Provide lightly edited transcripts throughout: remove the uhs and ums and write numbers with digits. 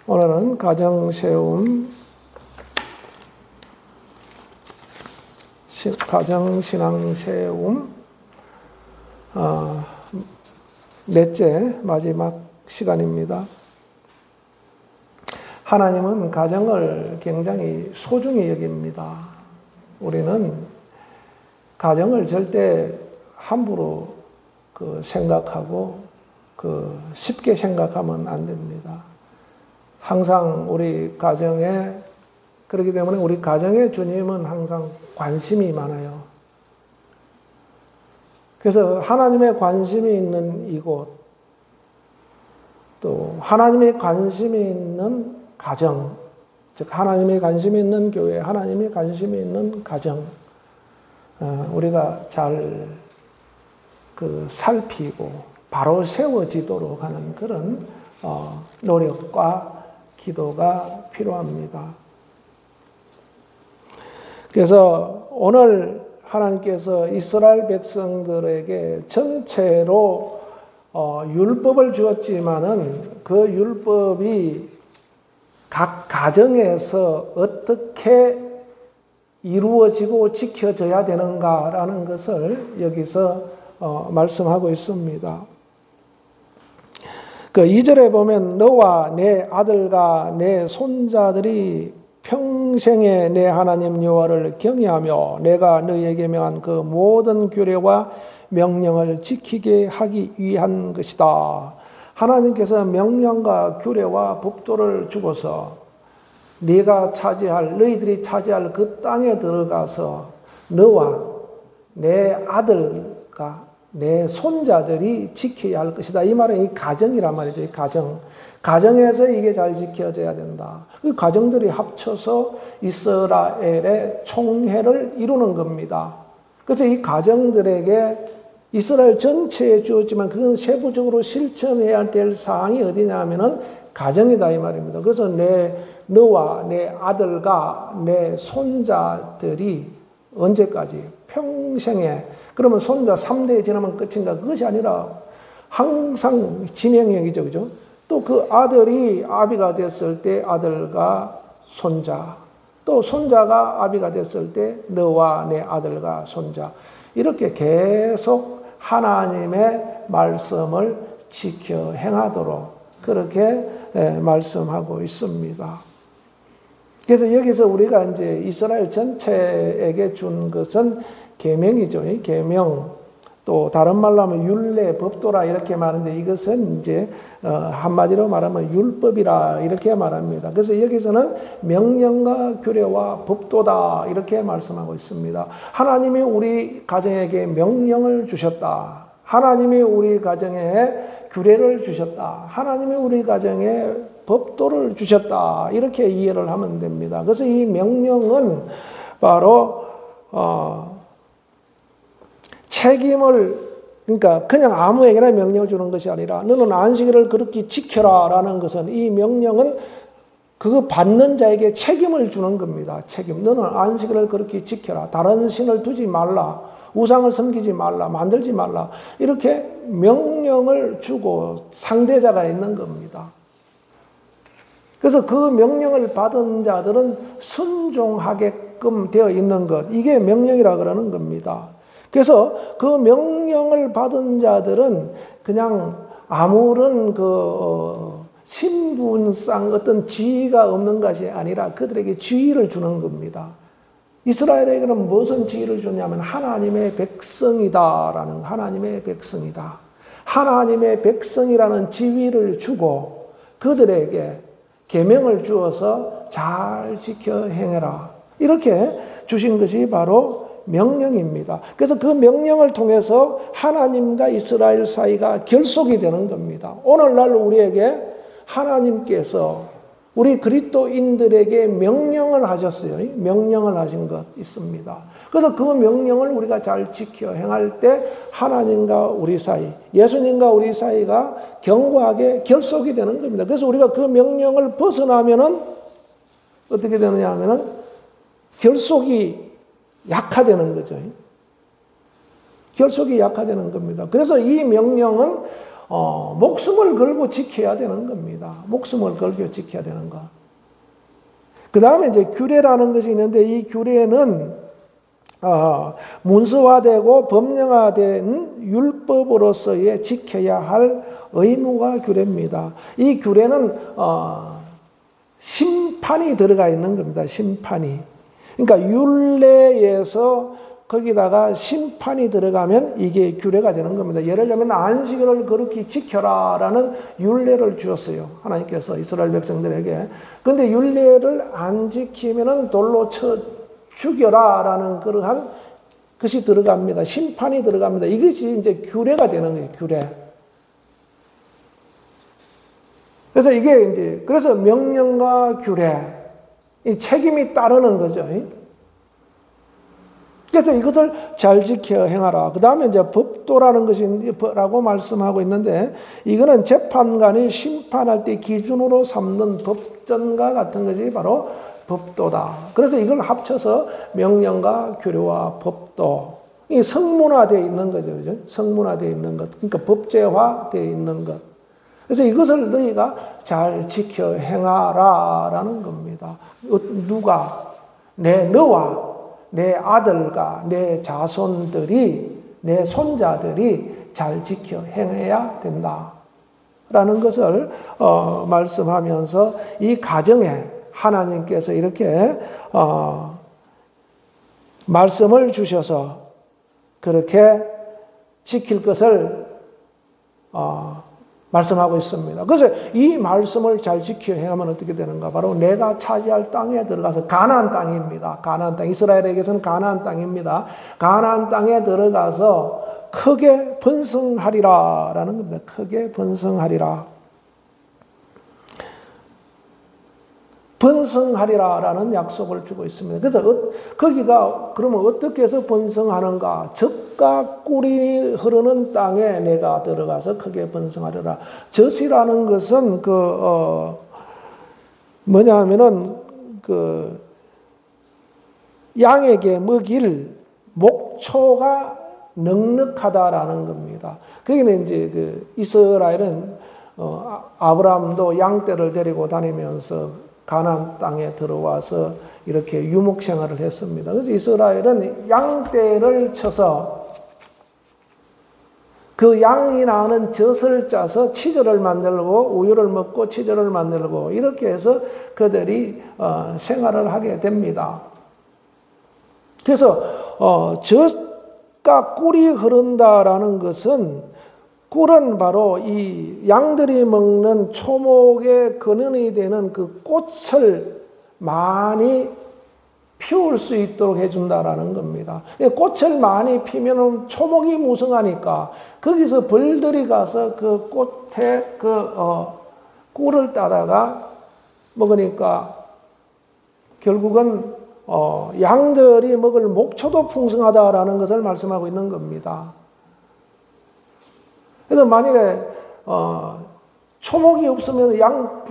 오늘은 가정신앙 세움 넷째 마지막 시간입니다. 하나님은 가정을 굉장히 소중히 여깁니다. 우리는 가정을 절대 함부로 생각하고 쉽게 생각하면 안 됩니다. 항상 우리 가정에, 그렇기 때문에 우리 가정의 주님은 항상 관심이 많아요. 그래서 하나님의 관심이 있는 이곳, 또 하나님의 관심이 있는 가정, 즉 하나님의 관심이 있는 교회, 하나님의 관심이 있는 가정, 우리가 잘 살피고 바로 세워지도록 하는 그런 노력과 기도가 필요합니다. 그래서 오늘 하나님께서 이스라엘 백성들에게 전체로 율법을 주었지만은 그 율법이 각 가정에서 어떻게 이루어지고 지켜져야 되는가라는 것을 여기서 말씀하고 있습니다. 2절에 보면 너와 내 아들과 내 손자들이 평생에 내 하나님 여호와를 경외하며 내가 너희에게 명한 그 모든 규례와 명령을 지키게 하기 위한 것이다. 하나님께서 명령과 규례와 법도를 주고서 너희들이 차지할 그 땅에 들어가서 너와 내 아들과 내 손자들이 지켜야 할 것이다. 이 말은 이 가정이란 말이죠. 이 가정에서 이게 잘 지켜져야 된다. 그 가정들이 합쳐서 이스라엘의 총회를 이루는 겁니다. 그래서 이 가정들에게 이스라엘 전체에 주었지만 그건 세부적으로 실천해야 될 사항이 어디냐면은 가정이다 이 말입니다. 그래서 너와 내 아들과 내 손자들이 언제까지? 평생에. 그러면 손자 3대에 지나면 끝인가? 그것이 아니라 항상 진행형이죠. 그죠? 또 그 아들이 아비가 됐을 때 아들과 손자, 또 손자가 아비가 됐을 때 너와 내 아들과 손자, 이렇게 계속 하나님의 말씀을 지켜 행하도록 그렇게 말씀하고 있습니다. 그래서 여기서 우리가 이제 이스라엘 전체에게 준 것은 계명이죠. 계명. 또 다른 말로 하면 율례, 법도라 이렇게 말하는데 이것은 이제 한마디로 말하면 율법이라 이렇게 말합니다. 그래서 여기서는 명령과 규례와 법도다 이렇게 말씀하고 있습니다. 하나님이 우리 가정에게 명령을 주셨다. 하나님이 우리 가정에 규례를 주셨다. 하나님이 우리 가정에 법도를 주셨다. 이렇게 이해를 하면 됩니다. 그래서 이 명령은 바로 책임을, 그러니까 그냥 아무에게나 명령을 주는 것이 아니라 너는 안식일을 그렇게 지켜라 라는 것은, 이 명령은 그거 받는 자에게 책임을 주는 겁니다. 책임. 너는 안식일을 그렇게 지켜라. 다른 신을 두지 말라. 우상을 섬기지 말라. 만들지 말라. 이렇게 명령을 주고 상대자가 있는 겁니다. 그래서 그 명령을 받은 자들은 순종하게끔 되어 있는 것, 이게 명령이라 그러는 겁니다. 그래서 그 명령을 받은 자들은 그냥 아무런 신분상 어떤 지위가 없는 것이 아니라 그들에게 지위를 주는 겁니다. 이스라엘에게는 무슨 지위를 주냐면 하나님의 백성이다라는, 하나님의 백성이다. 하나님의 백성이라는 지위를 주고 그들에게 계명을 주어서 잘 지켜 행해라. 이렇게 주신 것이 바로 명령입니다. 그래서 그 명령을 통해서 하나님과 이스라엘 사이가 결속이 되는 겁니다. 오늘날 우리에게 하나님께서 우리 그리스도인들에게 명령을 하셨어요. 명령을 하신 것 있습니다. 그래서 그 명령을 우리가 잘 지켜 행할 때 하나님과 우리 사이, 예수님과 우리 사이가 견고하게 결속이 되는 겁니다. 그래서 우리가 그 명령을 벗어나면은 어떻게 되느냐 하면은 결속이 약화되는 거죠. 결속이 약화되는 겁니다. 그래서 이 명령은 목숨을 걸고 지켜야 되는 겁니다. 목숨을 걸고 지켜야 되는 것. 그 다음에 이제 규례라는 것이 있는데 이 규례는 문서화되고 법령화된 율법으로서의 지켜야 할 의무가 규례입니다. 이 규례는 심판이 들어가 있는 겁니다. 심판이. 그러니까 율례에서 거기다가 심판이 들어가면 이게 규례가 되는 겁니다. 예를 들면 안식일을 거룩히 지켜라라는 율례를 주었어요. 하나님께서 이스라엘 백성들에게. 그런데 율례를 안 지키면은 돌로 쳐 죽여라라는 그러한 것이 들어갑니다. 심판이 들어갑니다. 이것이 이제 규례가 되는 거예요. 규례. 그래서 이게 이제 그래서 명령과 규례, 이 책임이 따르는 거죠. 그래서 이것을 잘 지켜 행하라. 그 다음에 이제 법도라는 것이라고 말씀하고 있는데 이거는 재판관이 심판할 때 기준으로 삼는 법전과 같은 것이 바로 법도다. 그래서 이걸 합쳐서 명령과 규례와 법도. 이 성문화되어 있는 거죠. 그죠? 성문화되어 있는 것. 그러니까 법제화되어 있는 것. 그래서 이것을 너희가 잘 지켜 행하라라는 겁니다. 누가? 너와 내 아들과 내 자손들이, 내 손자들이 잘 지켜 행해야 된다라는 것을 말씀하면서 이 가정에 하나님께서 이렇게 말씀을 주셔서 그렇게 지킬 것을 말씀하고 있습니다. 그래서 이 말씀을 잘 지켜 행하면 어떻게 되는가? 바로 내가 차지할 땅에 들어가서 가나안 땅입니다. 가나안 땅. 이스라엘에게서는 가나안 땅입니다. 가나안 땅에 들어가서 크게 번성하리라라는 겁니다. 크게 번성하리라. 번성하리라라는 약속을 주고 있습니다. 그래서 거기가 그러면 어떻게 해서 번성하는가? 젖과 꿀이 흐르는 땅에 내가 들어가서 크게 번성하리라. 젖이라는 것은 뭐냐면은 양에게 먹일 목초가 넉넉하다라는 겁니다. 거기는 이제 이스라엘은 아브라함도 양떼를 데리고 다니면서 가나안 땅에 들어와서 이렇게 유목 생활을 했습니다. 그래서 이스라엘은 양떼를 쳐서 그 양이 나는 젖을 짜서 치즈를 만들고 우유를 먹고 치즈를 만들고 이렇게 해서 그들이 생활을 하게 됩니다. 그래서 젖과 꿀이 흐른다라는 것은 꿀은 바로 이 양들이 먹는 초목의 근원이 되는 그 꽃을 많이 피울 수 있도록 해준다라는 겁니다. 꽃을 많이 피면 초목이 무성하니까 거기서 벌들이 가서 그 꽃에 꿀을 따다가 먹으니까 결국은 양들이 먹을 목초도 풍성하다라는 것을 말씀하고 있는 겁니다. 그래서 만일에 초목이 없으면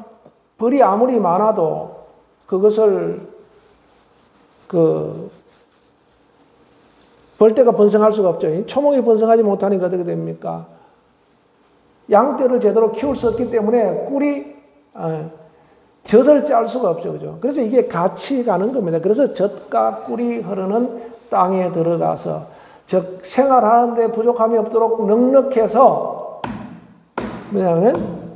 벌이 아무리 많아도 그것을 벌떼가 번성할 수가 없죠. 초목이 번성하지 못하니까 어떻게 됩니까? 양떼를 제대로 키울 수 없기 때문에 꿀이 젖을 짤 수가 없죠. 그죠? 그래서 이게 같이 가는 겁니다. 그래서 젖과 꿀이 흐르는 땅에 들어가서 즉 생활하는데 부족함이 없도록 넉넉해서 뭐냐면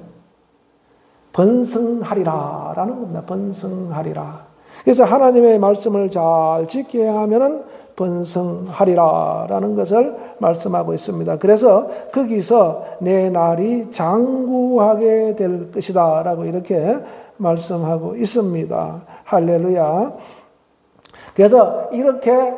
번성하리라라는 겁니다. 번성하리라. 그래서 하나님의 말씀을 잘 지켜야 하면은 번성하리라라는 것을 말씀하고 있습니다. 그래서 거기서 내 날이 장구하게 될 것이다라고 이렇게 말씀하고 있습니다. 할렐루야. 그래서 이렇게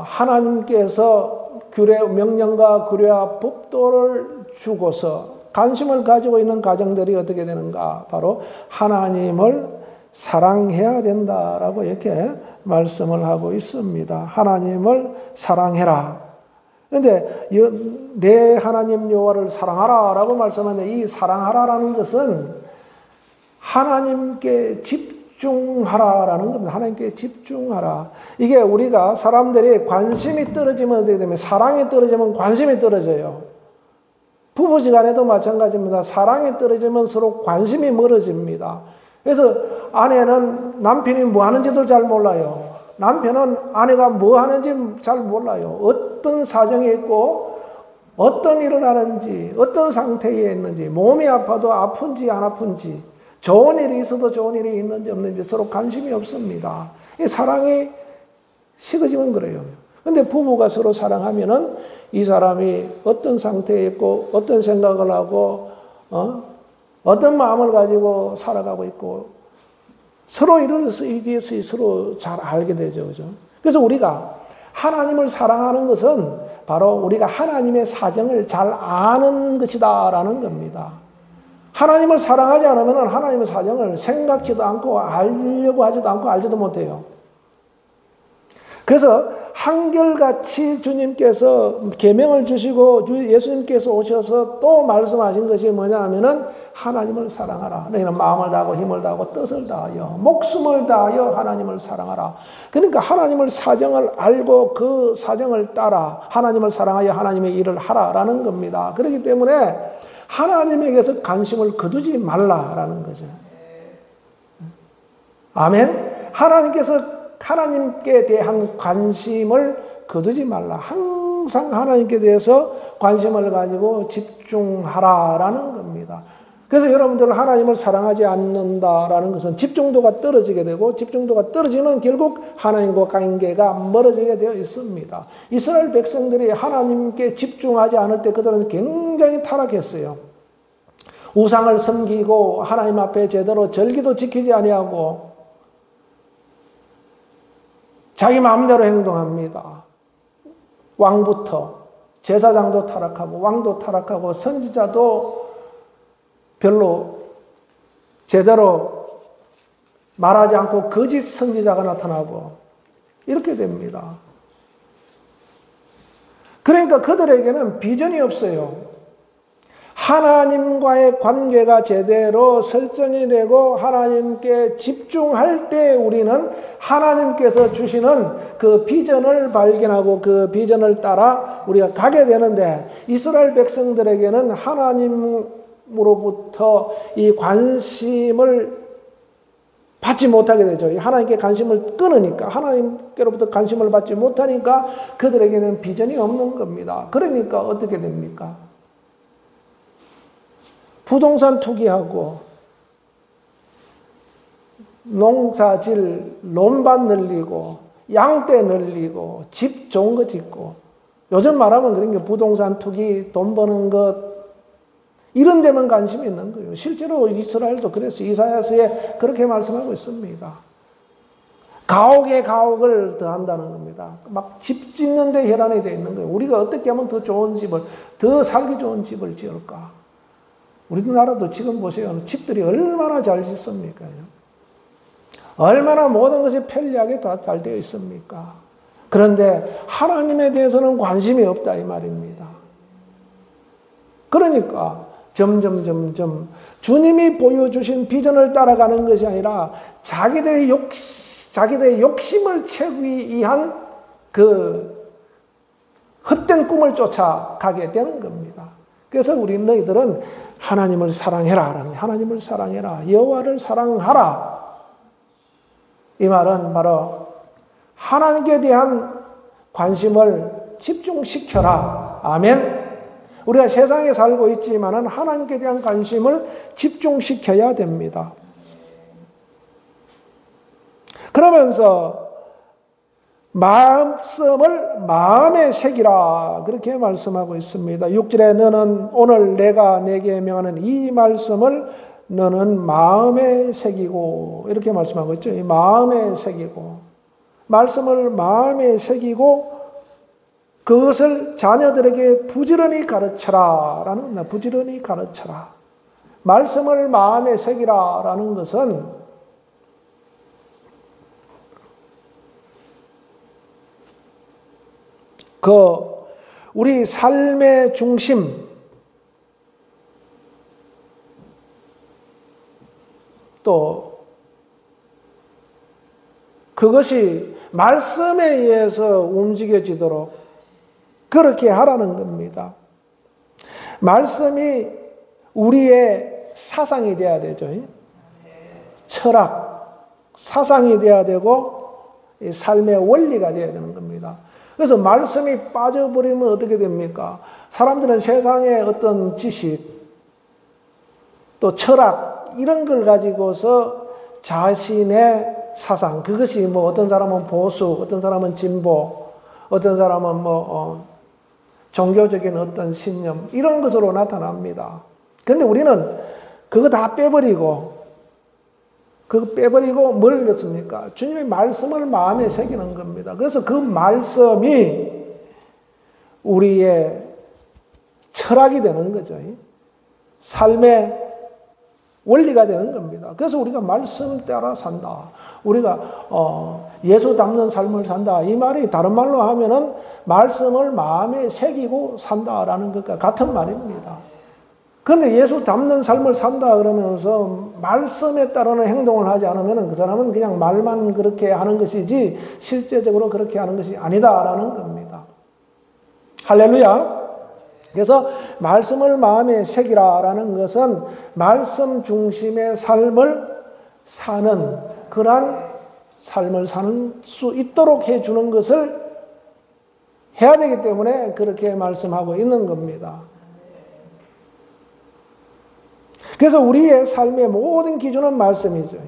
하나님께서 명령과 규례와 법도를 주고서 관심을 가지고 있는 가정들이 어떻게 되는가? 바로 하나님을 사랑해야 된다라고 이렇게 말씀을 하고 있습니다. 하나님을 사랑해라. 그런데 내 하나님 여호와를 사랑하라라고 말씀하는데 이 사랑하라라는 것은 하나님께 집중하라라는 겁니다. 하나님께 집중하라. 이게 우리가 사람들이 관심이 떨어지면 어떻게 되면 사랑이 떨어지면 관심이 떨어져요. 부부지간에도 마찬가지입니다. 사랑이 떨어지면 서로 관심이 멀어집니다. 그래서 아내는 남편이 뭐 하는지도 잘 몰라요. 남편은 아내가 뭐 하는지 잘 몰라요. 어떤 사정이 있고 어떤 일을 하는지 어떤 상태에 있는지 몸이 아파도 아픈지 안 아픈지 좋은 일이 있어도 좋은 일이 있는지 없는지 서로 관심이 없습니다. 이 사랑이 식어지면 그래요. 근데 부부가 서로 사랑하면은 이 사람이 어떤 상태에 있고 어떤 생각을 하고 어떤 마음을 가지고 살아가고 있고 서로 이를 위해서 서로 잘 알게 되죠. 그죠? 그래서 우리가 하나님을 사랑하는 것은 바로 우리가 하나님의 사정을 잘 아는 것이다라는 겁니다. 하나님을 사랑하지 않으면 하나님의 사정을 생각지도 않고 알려고 하지도 않고 알지도 못해요. 그래서 한결같이 주님께서 계명을 주시고 예수님께서 오셔서 또 말씀하신 것이 뭐냐 하면은 하나님을 사랑하라. 너희는 마음을 다하고 힘을 다하고 뜻을 다하여 목숨을 다하여 하나님을 사랑하라. 그러니까 하나님을 사정을 알고 그 사정을 따라 하나님을 사랑하여 하나님의 일을 하라라는 겁니다. 그렇기 때문에 하나님에게서 관심을 거두지 말라라는 거죠. 아멘. 하나님께 대한 관심을 거두지 말라. 항상 하나님께 대해서 관심을 가지고 집중하라라는 겁니다. 그래서 여러분들 하나님을 사랑하지 않는다라는 것은 집중도가 떨어지게 되고 집중도가 떨어지면 결국 하나님과 관계가 멀어지게 되어 있습니다. 이스라엘 백성들이 하나님께 집중하지 않을 때 그들은 굉장히 타락했어요. 우상을 섬기고 하나님 앞에 제대로 절기도 지키지 아니하고 자기 마음대로 행동합니다. 왕부터 제사장도 타락하고 왕도 타락하고 선지자도 별로 제대로 말하지 않고 거짓 선지자가 나타나고 이렇게 됩니다. 그러니까 그들에게는 비전이 없어요. 하나님과의 관계가 제대로 설정이 되고 하나님께 집중할 때 우리는 하나님께서 주시는 그 비전을 발견하고 그 비전을 따라 우리가 가게 되는데 이스라엘 백성들에게는 하나님으로부터 이 관심을 받지 못하게 되죠. 하나님께 관심을 끊으니까 하나님께로부터 관심을 받지 못하니까 그들에게는 비전이 없는 겁니다. 그러니까 어떻게 됩니까? 부동산 투기하고 농사질 논밭 늘리고 양떼 늘리고 집 좋은 거 짓고 요즘 말하면 그런 게 부동산 투기 돈 버는 것 이런 데만 관심이 있는 거예요. 실제로 이스라엘도 그래서 이사야서에 그렇게 말씀하고 있습니다. 가옥에 가옥을 더한다는 겁니다. 막 집 짓는 데 혈안이 되어 있는 거예요. 우리가 어떻게 하면 더 좋은 집을 더 살기 좋은 집을 지을까? 우리나라도 지금 보세요. 집들이 얼마나 잘 짓습니까? 얼마나 모든 것이 편리하게 다 잘 되어 있습니까? 그런데 하나님에 대해서는 관심이 없다 이 말입니다. 그러니까 점점 주님이 보여주신 비전을 따라가는 것이 아니라 자기들의 욕심을 채우기 위한 그 헛된 꿈을 쫓아가게 되는 겁니다. 그래서 너희들은 하나님을 사랑해라. 하나님을 사랑해라. 여호와를 사랑하라. 이 말은 바로 하나님께 대한 관심을 집중시켜라. 아멘. 우리가 세상에 살고 있지만은 하나님께 대한 관심을 집중시켜야 됩니다. 그러면서 말씀을 마음에 새기라 그렇게 말씀하고 있습니다. 6절에 너는 오늘 내가 내게 명하는 이 말씀을 너는 마음에 새기고 이렇게 말씀하고 있죠. 이 마음에 새기고 말씀을 마음에 새기고 그것을 자녀들에게 부지런히 가르쳐라 라는 겁니다. 부지런히 가르쳐라. 말씀을 마음에 새기라 라는 것은 우리 삶의 중심, 또 그것이 말씀에 의해서 움직여지도록 그렇게 하라는 겁니다. 말씀이 우리의 사상이 돼야 되죠. 철학, 사상이 돼야 되고 삶의 원리가 돼야 되는 겁니다. 그래서 말씀이 빠져버리면 어떻게 됩니까? 사람들은 세상의 어떤 지식, 또 철학 이런 걸 가지고서 자신의 사상, 그것이 뭐 어떤 사람은 보수, 어떤 사람은 진보, 어떤 사람은 종교적인 어떤 신념 이런 것으로 나타납니다. 그런데 우리는 그거 다 빼버리고 뭘 넣습니까? 주님의 말씀을 마음에 새기는 겁니다. 그래서 그 말씀이 우리의 철학이 되는 거죠. 삶의 원리가 되는 겁니다. 그래서 우리가 말씀 따라 산다. 우리가 예수 닮는 삶을 산다. 이 말이 다른 말로 하면은 말씀을 마음에 새기고 산다라는 것과 같은 말입니다. 그런데 예수 닮는 삶을 산다 그러면서 말씀에 따르는 행동을 하지 않으면 그 사람은 그냥 말만 그렇게 하는 것이지 실제적으로 그렇게 하는 것이 아니다라는 겁니다. 할렐루야. 그래서 말씀을 마음에 새기라라는 것은 말씀 중심의 삶을 사는 그러한 삶을 사는 수 있도록 해주는 것을 해야 되기 때문에 그렇게 말씀하고 있는 겁니다. 그래서 우리의 삶의 모든 기준은 말씀이죠.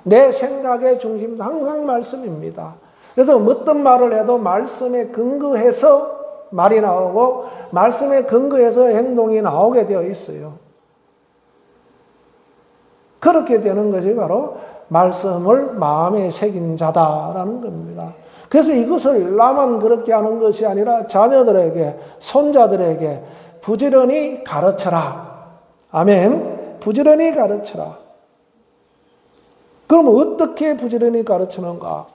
내 생각의 중심도 항상 말씀입니다. 그래서 어떤 말을 해도 말씀에 근거해서 말이 나오고 말씀에 근거해서 행동이 나오게 되어 있어요. 그렇게 되는 것이 바로 말씀을 마음에 새긴 자다라는 겁니다. 그래서 이것을 나만 그렇게 하는 것이 아니라 자녀들에게, 손자들에게 부지런히 가르쳐라. 아멘. 부지런히 가르쳐라. 그럼 어떻게 부지런히 가르치는가?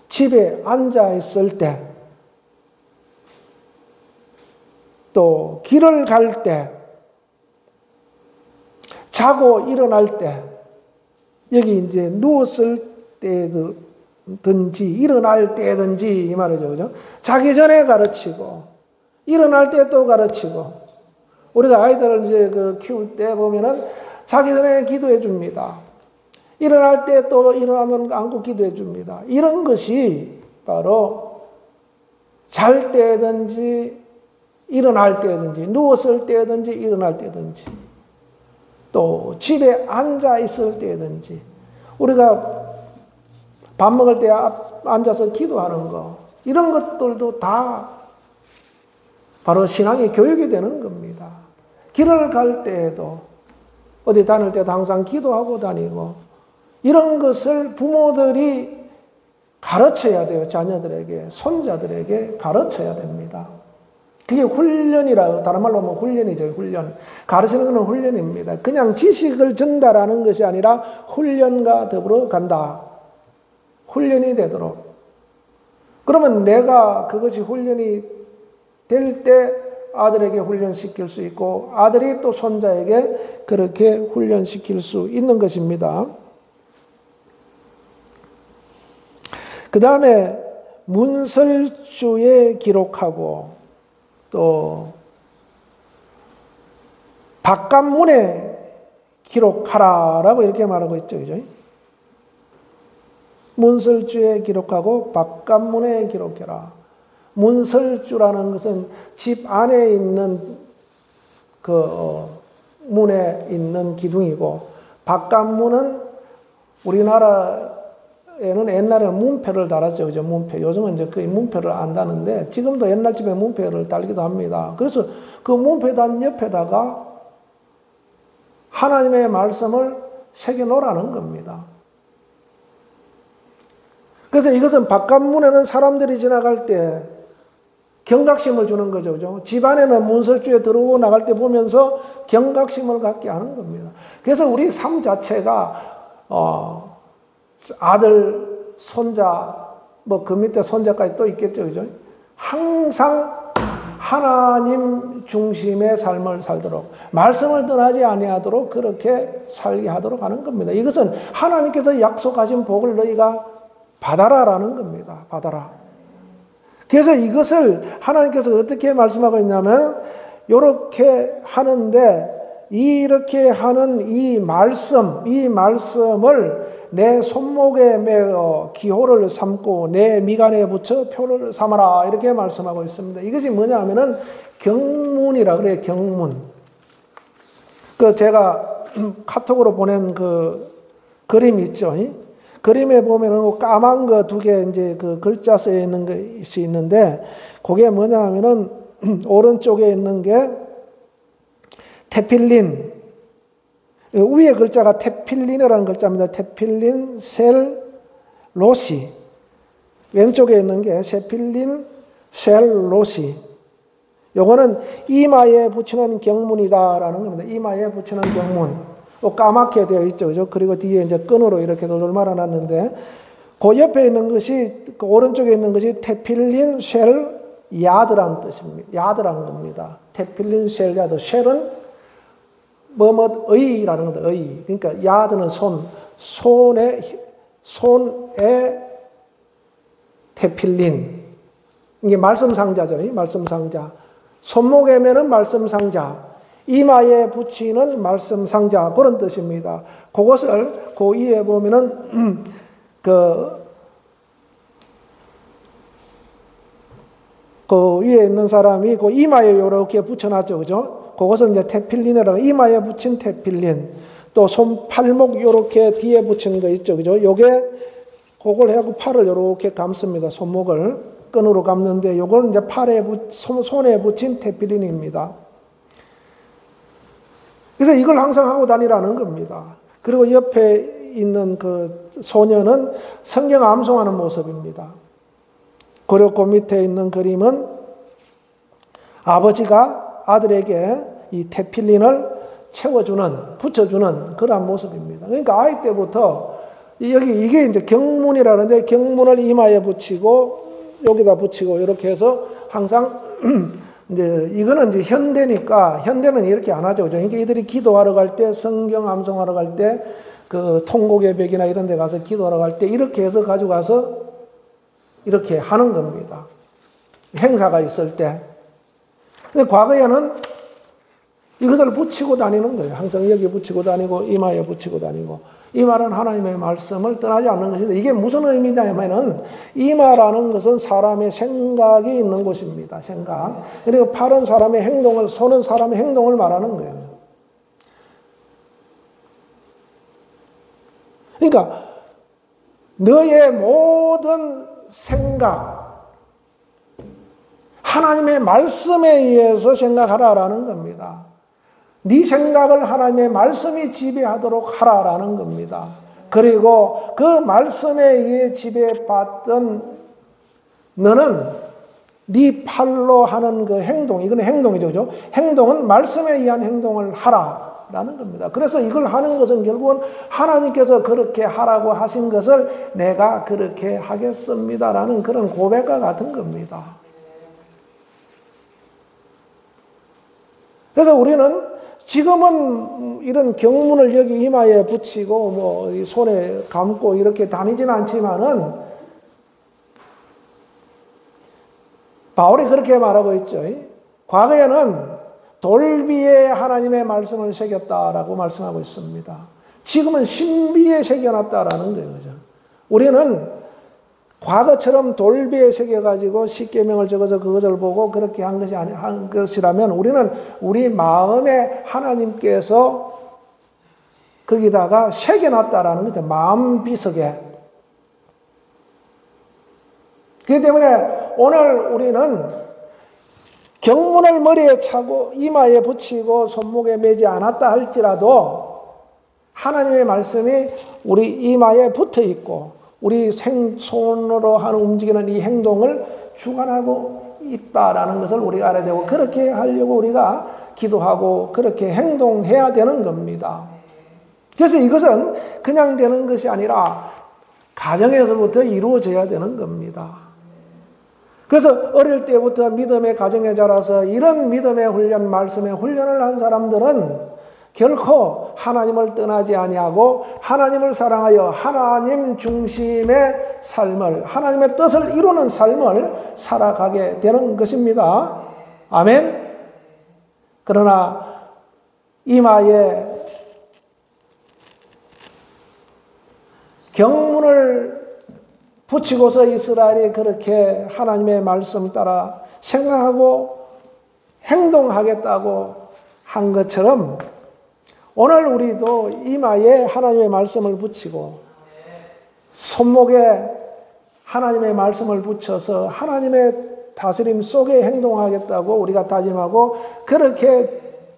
집에 앉아 있을 때, 또 길을 갈 때, 자고 일어날 때, 여기 이제 누웠을 때든지 일어날 때든지 이 말이죠. 그죠? 자기 전에 가르치고 일어날 때 또 가르치고 우리가 아이들을 이제 키울 때 보면은 자기 전에 기도해 줍니다. 일어날 때 또 일어나면 안고 기도해 줍니다. 이런 것이 바로 잘 때든지 일어날 때든지 누웠을 때든지 일어날 때든지 또 집에 앉아 있을 때든지 우리가 밥 먹을 때 앉아서 기도하는 거 이런 것들도 다 바로 신앙의 교육이 되는 겁니다. 길을 갈 때에도 어디 다닐 때도 항상 기도하고 다니고 이런 것을 부모들이 가르쳐야 돼요. 자녀들에게, 손자들에게 가르쳐야 됩니다. 그게 훈련이라, 다른 말로 하면 훈련이죠. 훈련. 가르치는 것은 훈련입니다. 그냥 지식을 전달하는 것이 아니라 훈련과 더불어 간다. 훈련이 되도록. 그러면 내가 그것이 훈련이 될 때 아들에게 훈련시킬 수 있고 아들이 또 손자에게 그렇게 훈련시킬 수 있는 것입니다. 그 다음에 문설주에 기록하고 또 바깥문에 기록하라라고 이렇게 말하고 있죠. 그죠? 문설주에 기록하고 바깥문에 기록해라. 문설주라는 것은 집 안에 있는 그 문에 있는 기둥이고 바깥문은 우리나라에는 옛날에는 문패를 달았죠. 그죠? 문패. 요즘은 이제 거의 문패를 안 다는데 지금도 옛날 집에 문패를 달기도 합니다. 그래서 그 문패 단 옆에다가 하나님의 말씀을 새겨 놓으라는 겁니다. 그래서 이것은 바깥문에는 사람들이 지나갈 때 경각심을 주는 거죠. 그죠? 집 안에는 문설주에 들어오고 나갈 때 보면서 경각심을 갖게 하는 겁니다. 그래서 우리 삶 자체가 아들, 손자, 뭐 그 밑에 손자까지 또 있겠죠. 그죠? 항상 하나님 중심의 삶을 살도록 말씀을 떠나지 아니하도록 그렇게 살게 하도록 하는 겁니다. 이것은 하나님께서 약속하신 복을 너희가 받아라라는 겁니다. 받아라. 그래서 이것을 하나님께서 어떻게 말씀하고 있냐면 요렇게 하는데 이렇게 하는 이 말씀을 내 손목에 매어 기호를 삼고 내 미간에 붙여 표를 삼아라 이렇게 말씀하고 있습니다. 이것이 뭐냐 하면은 경문이라 그래요. 경문. 그 제가 카톡으로 보낸 그 그림 있죠. 그림에 보면은 까만 거 두 개 이제 그 글자 쓰여 있는 것이 있는데 그게 뭐냐 하면은 오른쪽에 있는 게 테필린, 위에 글자가 테필린이라는 글자입니다. 테필린 셀 로시. 왼쪽에 있는 게 세필린 셀 로시. 요거는 이마에 붙이는 경문이다라는 겁니다. 이마에 붙이는 경문. 또 까맣게 되어 있죠. 그죠? 그리고 뒤에 이제 끈으로 이렇게 돌돌 말아놨는데, 그 옆에 있는 것이, 그 오른쪽에 있는 것이 테필린 셀 야드라는 뜻입니다. 야드라는 겁니다. 테필린 셀 야드. 셀은 의라는 겁니다. 의. 그러니까 야드는 손에 테필린. 이게 말씀상자죠. 말씀상자. 손목에 매는 말씀상자. 이마에 붙이는 말씀상자. 그런 뜻입니다. 그것을 그 위에 보면은, 그 위에 있는 사람이 그 이마에 이렇게 붙여놨죠. 그죠? 그것을 이제 테필린이라고, 이마에 붙인 테필린. 또 손팔목 이렇게 뒤에 붙인 거 있죠. 그죠? 요게, 그걸 해갖고 팔을 이렇게 감습니다. 손목을 끈으로 감는데, 요걸 이제 손에 붙인 테필린입니다. 그래서 이걸 항상 하고 다니라는 겁니다. 그리고 옆에 있는 그 소녀는 성경 암송하는 모습입니다. 그리고 그 밑에 있는 그림은 아버지가 아들에게 이 테필린을 채워주는, 붙여주는 그런 모습입니다. 그러니까 아이 때부터 이게 이제 경문이라는데 경문을 이마에 붙이고 여기다 붙이고 이렇게 해서 항상 이제 이거는 이제 현대니까 현대는 이렇게 안 하죠. 그러니까 이들이 기도하러 갈 때 성경 암송하러 갈 때 그 통곡예배기나 이런 데 가서 기도하러 갈 때 이렇게 해서 가져가서 이렇게 하는 겁니다. 행사가 있을 때. 근데 과거에는 이것을 붙이고 다니는 거예요. 항상 여기 붙이고 다니고 이마에 붙이고 다니고. 이 말은 하나님의 말씀을 떠나지 않는 것인데 이게 무슨 의미냐면은 이마라는 것은 사람의 생각이 있는 곳입니다. 생각. 그리고 팔은 사람의 행동을, 손은 사람의 행동을 말하는 거예요. 그러니까 너의 모든 생각, 하나님의 말씀에 의해서 생각하라라는 겁니다. 네 생각을 하나님의 말씀이 지배하도록 하라라는 겁니다. 그리고 그 말씀에 의해 지배받던 너는 네 팔로 하는 그 행동, 이건 행동이죠. 그죠? 행동은 말씀에 의한 행동을 하라라는 겁니다. 그래서 이걸 하는 것은 결국은 하나님께서 그렇게 하라고 하신 것을 내가 그렇게 하겠습니다라는 그런 고백과 같은 겁니다. 그래서 우리는 지금은 이런 경문을 여기 이마에 붙이고 뭐 손에 감고 이렇게 다니진 않지만은 바울이 그렇게 말하고 있죠. 과거에는 돌 위에 하나님의 말씀을 새겼다라고 말씀하고 있습니다. 지금은 신비에 새겨놨다라는 거예요. 그죠? 우리는 과거처럼 돌비에 새겨가지고 십계명을 적어서 그것을 보고 그렇게 한 것이라면 우리는 우리 마음에 하나님께서 거기다가 새겨놨다라는 거죠. 마음 비석에. 그렇기 때문에 오늘 우리는 경문을 머리에 차고 이마에 붙이고 손목에 매지 않았다 할지라도 하나님의 말씀이 우리 이마에 붙어 있고 우리 손으로 움직이는 이 행동을 주관하고 있다라는 것을 우리가 알아야 되고 그렇게 하려고 우리가 기도하고 그렇게 행동해야 되는 겁니다. 그래서 이것은 그냥 되는 것이 아니라 가정에서부터 이루어져야 되는 겁니다. 그래서 어릴 때부터 믿음의 가정에 자라서 이런 믿음의 훈련, 말씀의 훈련을 한 사람들은 결코 하나님을 떠나지 아니하고 하나님을 사랑하여 하나님 중심의 삶을, 하나님의 뜻을 이루는 삶을 살아가게 되는 것입니다. 아멘. 그러나 이마에 경문을 붙이고서 이스라엘이 그렇게 하나님의 말씀 따라 생각하고 행동하겠다고 한 것처럼 오늘 우리도 이마에 하나님의 말씀을 붙이고 손목에 하나님의 말씀을 붙여서 하나님의 다스림 속에 행동하겠다고 우리가 다짐하고 그렇게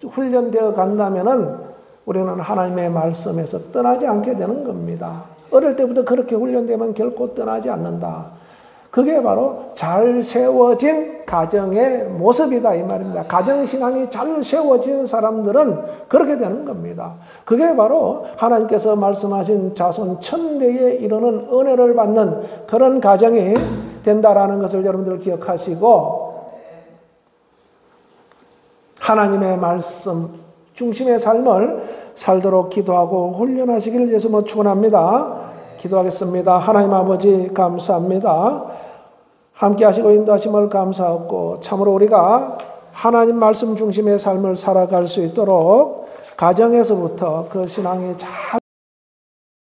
훈련되어 간다면은 우리는 하나님의 말씀에서 떠나지 않게 되는 겁니다. 어릴 때부터 그렇게 훈련되면 결코 떠나지 않는다. 그게 바로 잘 세워진 가정의 모습이다 이 말입니다. 가정신앙이 잘 세워진 사람들은 그렇게 되는 겁니다. 그게 바로 하나님께서 말씀하신 자손 1000대에 이르는 은혜를 받는 그런 가정이 된다라는 것을 여러분들 기억하시고 하나님의 말씀 중심의 삶을 살도록 기도하고 훈련하시기를 예수님으로 축원합니다. 기도하겠습니다. 하나님 아버지 감사합니다. 함께 하시고 인도하심을 감사하고 참으로 우리가 하나님 말씀 중심의 삶을 살아갈 수 있도록 가정에서부터 그 신앙이 잘